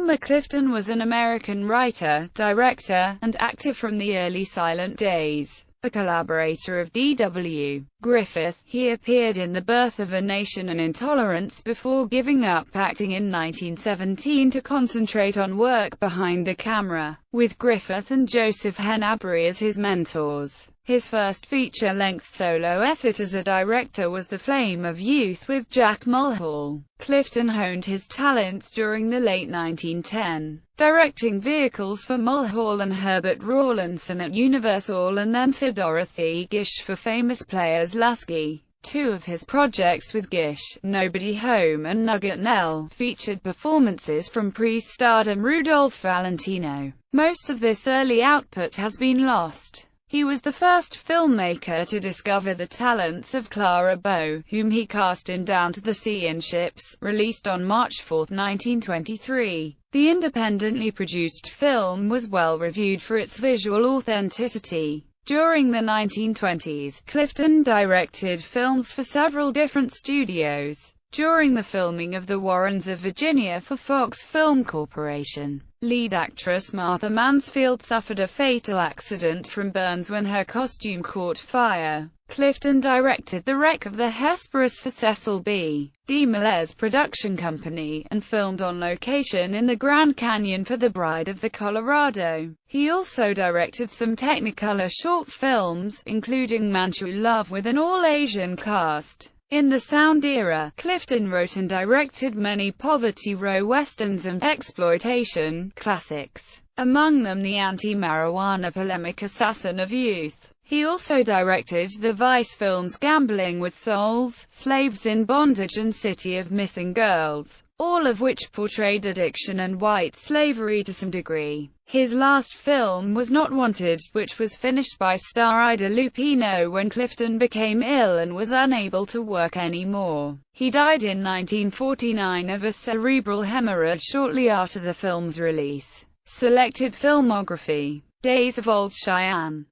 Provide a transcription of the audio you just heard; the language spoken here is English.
Elmer Clifton was an American writer, director, and actor from the early silent days. A collaborator of D.W. Griffith, he appeared in The Birth of a Nation and Intolerance before giving up acting in 1917 to concentrate on work behind the camera, with Griffith and Joseph Henabry as his mentors. His first feature-length solo effort as a director was The Flame of Youth with Jack Mulhall. Clifton honed his talents during the late 1910s, directing vehicles for Mulhall and Herbert Rawlinson at Universal, and then for Dorothy Gish for Famous Players Lasky. Two of his projects with Gish, Nobody Home and Nugget Nell, featured performances from pre-stardom Rudolph Valentino. Most of this early output has been lost. He was the first filmmaker to discover the talents of Clara Bow, whom he cast in Down to the Sea in Ships, released on March 4, 1923. The independently produced film was well reviewed for its visual authenticity. During the 1920s, Clifton directed films for several different studios. During the filming of The Warrens of Virginia for Fox Film Corporation, lead actress Martha Mansfield suffered a fatal accident from burns when her costume caught fire. Clifton directed the wreck of the Hesperus for Cecil B. DeMille's production company, and filmed on location in the Grand Canyon for The Bride of the Colorado. He also directed some Technicolor short films, including Manchu Love with an all-Asian cast. In the sound era, Clifton wrote and directed many poverty row westerns and exploitation classics, among them the anti-marijuana polemic Assassin of Youth. He also directed the Vice films Gambling with Souls, Slaves in Bondage and City of Missing Girls, all of which portrayed addiction and white slavery to some degree. His last film was Not Wanted, which was finished by star Ida Lupino when Clifton became ill and was unable to work anymore. He died in 1949 of a cerebral hemorrhage shortly after the film's release. Selected filmography. Days of Old Cheyenne.